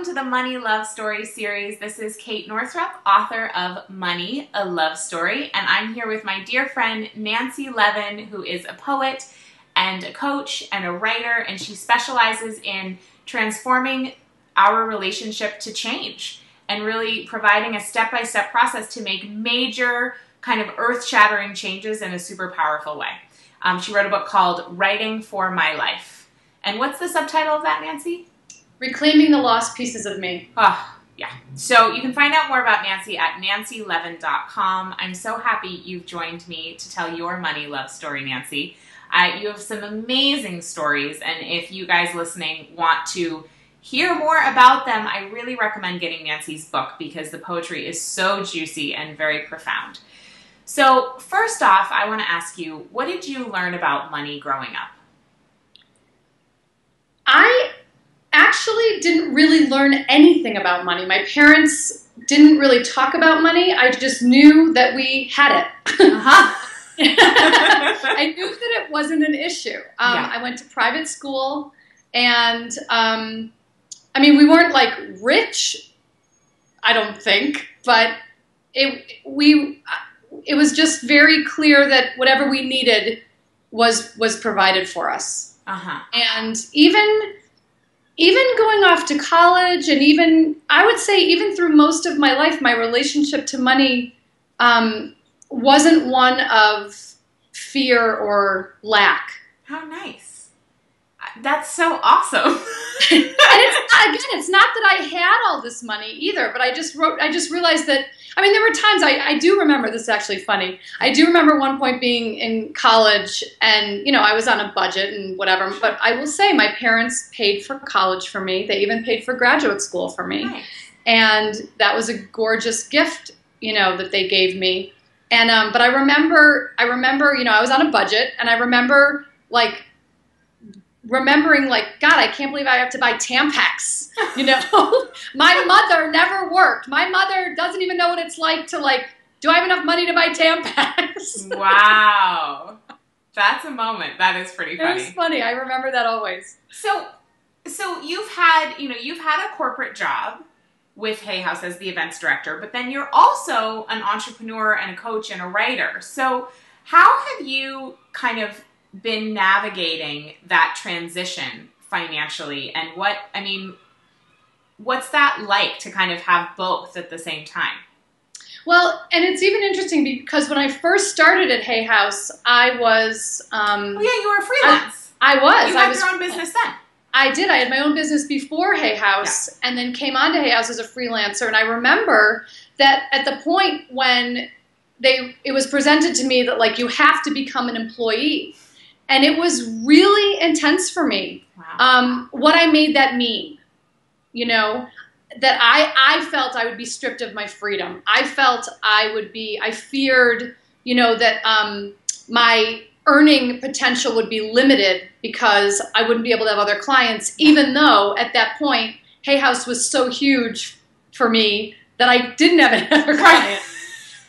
welcome to the Money Love Story series. This is Kate Northrup, author of Money, a Love Story, and I'm here with my dear friend Nancy Levin, who is a poet and a coach and a writer, and she specializes in transforming our relationship to change and really providing a step-by-step process to make major kind of earth-shattering changes in a super powerful way. She wrote a book called Writing for My Life. And what's the subtitle of that, Nancy? Reclaiming the Lost Pieces of Me. Oh, yeah. So you can find out more about Nancy at nancylevin.com. I'm so happy you've joined me to tell your money love story, Nancy. You have some amazing stories, and if you guys listening want to hear more about them, I really recommend getting Nancy's book because the poetry is so juicy and very profound. So first off, I want to ask you, what did you learn about money growing up? I actually didn't really learn anything about money. My parents didn't really talk about money. I just knew that we had it. I knew that it wasn't an issue. I went to private school, and I mean, we weren't like rich, I don't think, but it was just very clear that whatever we needed was provided for us. And even going off to college, and even, I would say, even through most of my life, my relationship to money wasn't one of fear or lack. How nice. That's so awesome. And it's not that I had all this money either, but I just realized that, I mean, there were times, I do remember, this is actually funny, I do remember one point being in college, and, you know, I was on a budget and whatever, but I will say my parents paid for college for me. They even paid for graduate school for me. Nice. And that was a gorgeous gift, you know, that they gave me. And, but I remember, you know, I was on a budget, and I remember, like, remembering, like, God, I can't believe I have to buy Tampax, you know? My mother never worked. My mother doesn't even know what it's like to, like, do I have enough money to buy Tampax? Wow. That's a moment. That is pretty funny. It was funny. I remember that always. So you've had a corporate job with Hay House as the events director, but then you're also an entrepreneur and a coach and a writer. So how have you kind of been navigating that transition financially, and what's that like to kind of have both at the same time? Well, and it's even interesting because when I first started at Hay House, I was oh yeah, you were freelance. I was. You had your own business then. I did. I had my own business before Hay House, and then came on to Hay House as a freelancer. And I remember that at the point when it was presented to me that, like, you have to become an employee. And it was really intense for me. Wow. What I made that mean, you know, that I felt I would be stripped of my freedom. I felt I feared, you know, that my earning potential would be limited because I wouldn't be able to have other clients, even though at that point, Hay House was so huge for me that I didn't have another client.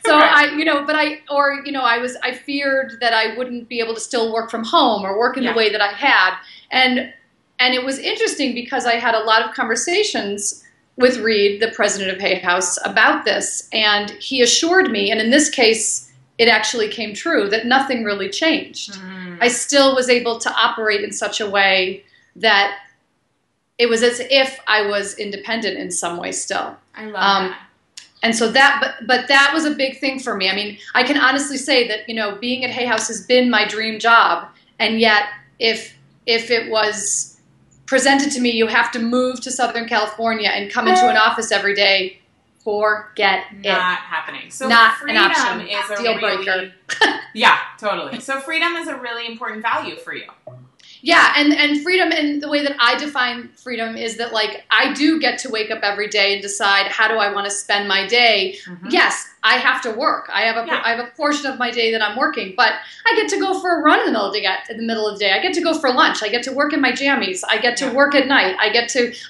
So right. I feared that I wouldn't be able to still work from home or work in the way that I had. And it was interesting because I had a lot of conversations with Reed, the president of Hay House, about this. And he assured me, and in this case, it actually came true, that nothing really changed. Mm. I still was able to operate in such a way that it was as if I was independent in some way still. I love that. And so but that was a big thing for me. I mean, I can honestly say that, you know, being at Hay House has been my dream job. And yet, if it was presented to me, you have to move to Southern California and come into an office every day, forget it. Not happening. So not freedom an option. Is a deal breaker. Yeah, totally. So freedom is a really important value for you. Yeah, and freedom, and the way that I define freedom is that, like, I do get to wake up every day and decide how do I want to spend my day. Mm-hmm. Yes, I have to work. I have a portion of my day that I'm working, but I get to go for a run in the middle of the day. I get to go for lunch. I get to work in my jammies. I get to work at night.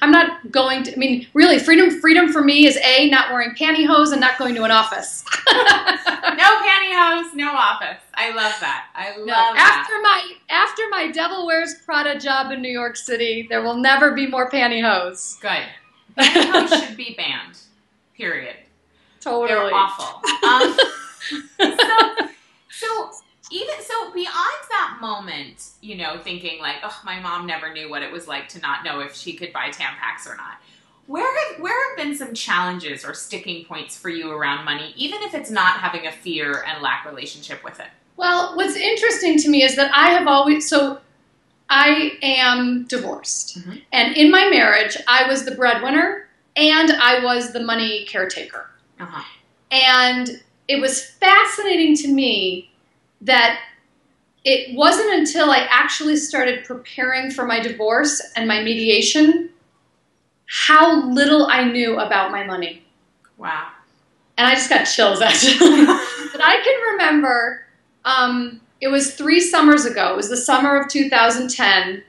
I'm not going to, I mean, really, freedom for me is A, not wearing pantyhose and not going to an office. No pantyhose, no office. I love that. I love that. After my Devil Wears Prada job in New York City, there will never be more pantyhose. Good. Pantyhose should be banned. Period. Totally. They're awful. So beyond that moment, you know, thinking like, oh, my mom never knew what it was like to not know if she could buy Tampax or not. Where have been some challenges or sticking points for you around money, even if it's not having a fear and lack relationship with it? Well, what's interesting to me is that I am divorced. Mm-hmm. And in my marriage, I was the breadwinner and I was the money caretaker. Uh-huh. And it was fascinating to me that it wasn't until I actually started preparing for my divorce and my mediation how little I knew about my money. Wow. And I just got chills, actually. But I can remember, it was 3 summers ago. It was the summer of 2010,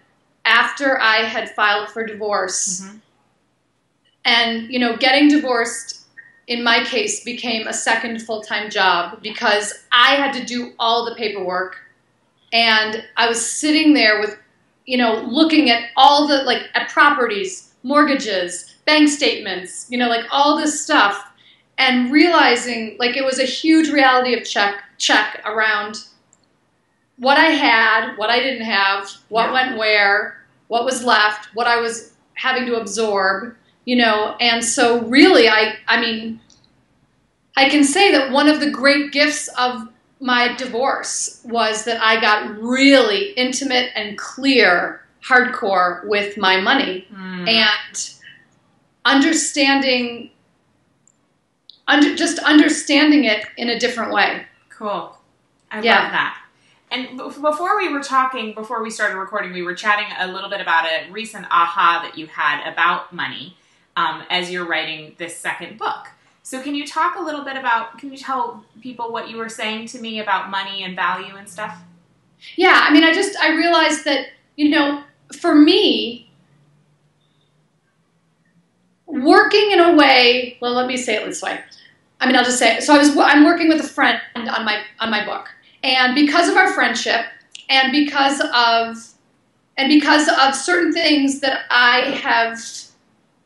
after I had filed for divorce. Mm-hmm. And, you know, getting divorced, in my case, became a second full-time job because I had to do all the paperwork. And I was sitting there with, you know, looking at all the, like, at properties, mortgages, bank statements, you know, like all this stuff, and realizing, like, it was a huge reality of check around what I had, what I didn't have, what went where, what was left, what I was having to absorb, you know. And so really, I mean, I can say that one of the great gifts of my divorce was that I got really intimate and clear, hardcore with my money and understanding it in a different way. Cool. I love that. And before we started recording, we were chatting a little bit about a recent aha that you had about money as you're writing this second book. So can you talk a little bit can you tell people what you were saying to me about money and value and stuff? Yeah, I mean, I realized that, you know, for me, working in a way, well, let me say it this way. I mean, I'll just say it. So I'm working with a friend on my book. And because of our friendship and because of certain things that I have,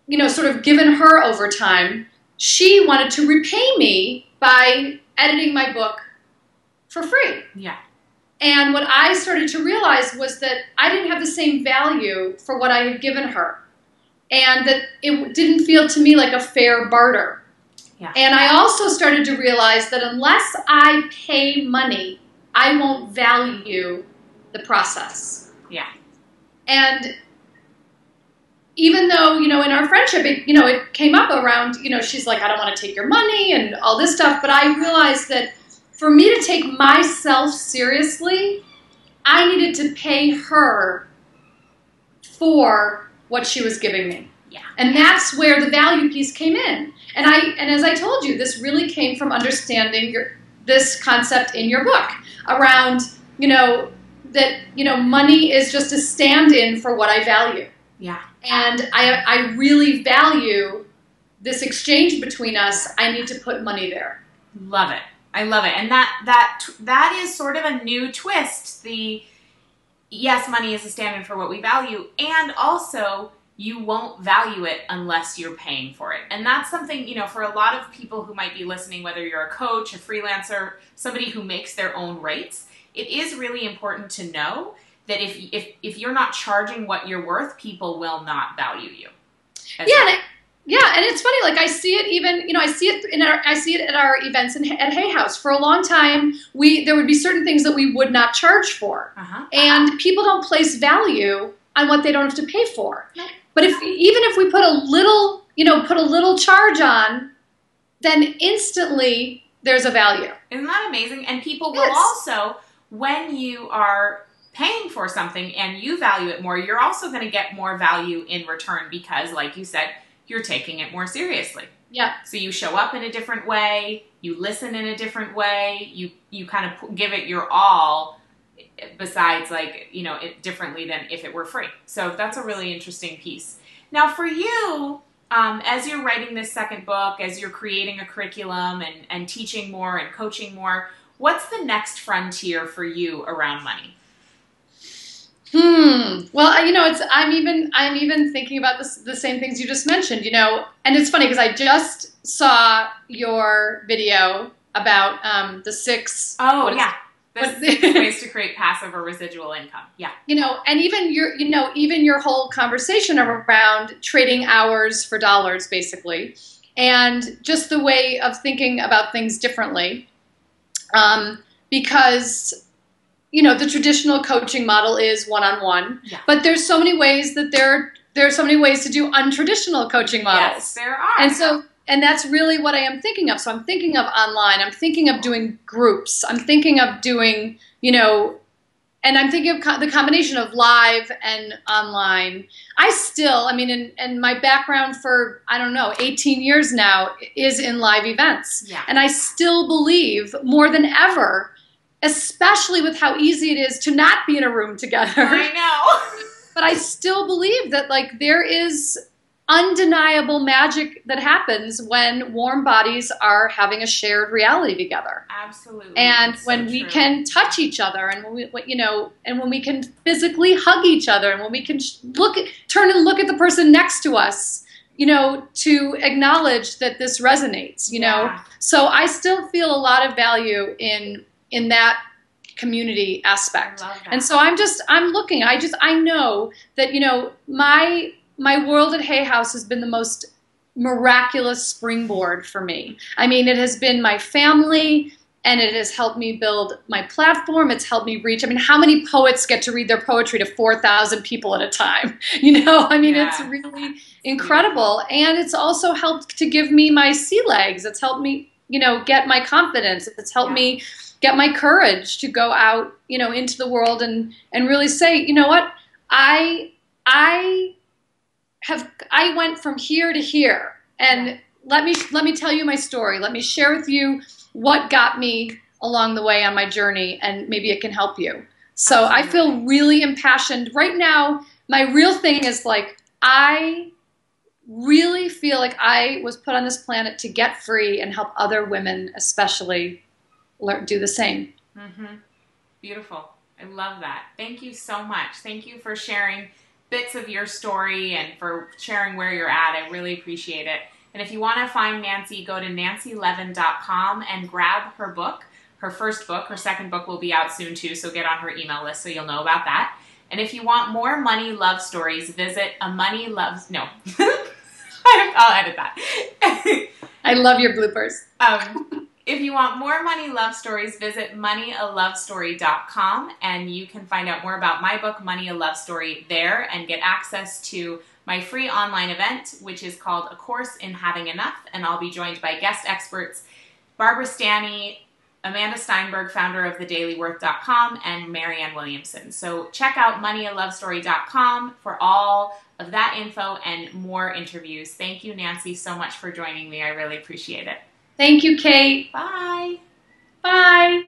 you know, sort of given her over time, she wanted to repay me by editing my book for free. Yeah. And what I started to realize was that I didn't have the same value for what I had given her. And that it didn't feel to me like a fair barter. Yeah. And I also started to realize that unless I pay money, I won't value the process. Yeah. And even though, you know, in our friendship, it came up around, you know, she's like, I don't want to take your money and all this stuff. But I realized that for me to take myself seriously, I needed to pay her for what she was giving me. Yeah. And that's where the value piece came in. And as I told you, this really came from understanding this concept in your book around, you know, that, you know, money is just a stand-in for what I value. Yeah. And I really value this exchange between us. I need to put money there. Love it. I love it. And that is sort of a new twist. Yes, money is a stand-in for what we value, and also you won't value it unless you're paying for it. And that's something, you know, for a lot of people who might be listening, whether you're a coach, a freelancer, somebody who makes their own rates, it is really important to know that if you're not charging what you're worth, people will not value you. Yeah, and it's funny. Like I see it even, you know, I see it at our events at Hay House. For a long time, there would be certain things that we would not charge for, and people don't place value on what they don't have to pay for. No. But even if we put a little charge on, then instantly there's a value. Isn't that amazing? And people will also, when you are paying for something and you value it more, you're also going to get more value in return because, like you said, you're taking it more seriously. Yeah. So you show up in a different way, you listen in a different way, you kind of give it your all, besides, like, you know, it differently than if it were free. So that's a really interesting piece. Now for you, as you're writing this second book, as you're creating a curriculum and teaching more and coaching more, what's the next frontier for you around money? Well, I'm even thinking about the same things you just mentioned, and it's funny because I just saw your video about the six. Oh, yeah. The 6 ways to create passive or residual income. Yeah. And even your whole conversation around trading hours for dollars, basically, and just the way of thinking about things differently, because the traditional coaching model is one-on-one, yeah. But there's so many ways that there are so many ways to do untraditional coaching models. Yes, there are. And that's really what I am thinking of. So I'm thinking of online. I'm thinking of doing groups. I'm thinking of doing, and I'm thinking of the combination of live and online. And my background for, 18 years now is in live events. Yeah. And I still believe more than ever, especially with how easy it is to not be in a room together. I know. But I still believe that there is undeniable magic that happens when warm bodies are having a shared reality together. Absolutely. And when we can touch each other, and when we can physically hug each other, and when we can turn and look at the person next to us, to acknowledge that this resonates, Yeah. So I still feel a lot of value in that community aspect. I love that. And so I'm looking, I know that, my world at Hay House has been the most miraculous springboard for me. It has been my family, and it has helped me build my platform. It's helped me reach, how many poets get to read their poetry to 4,000 people at a time? Yeah. It's really incredible. And it's also helped to give me my sea legs. It's helped me, get my confidence. It's helped me get my courage to go out, into the world and really say, you know what, I went from here to here, and let me tell you my story. Let me share with you what got me along the way on my journey, and maybe it can help you. So absolutely. I feel really impassioned right now. My real thing is I really feel like I was put on this planet to get free and help other women, especially, do the same. Mm-hmm. Beautiful. I love that. Thank you so much. Thank you for sharing bits of your story and for sharing where you're at. I really appreciate it. And if you want to find Nancy, go to nancylevin.com and grab her book, her first book. Her second book will be out soon too, so get on her email list so you'll know about that. And if you want more money love stories, visit I'll edit that. I love your bloopers. If you want more money love stories, visit moneyalovestory.com, and you can find out more about my book, Money a Love Story, there, and get access to my free online event, which is called A Course in Having Enough, and I'll be joined by guest experts Barbara Stanny, Amanda Steinberg, founder of thedailyworth.com, and Marianne Williamson. So check out moneyalovestory.com for all of that info and more interviews. Thank you, Nancy, so much for joining me. I really appreciate it. Thank you, Kate. Bye. Bye.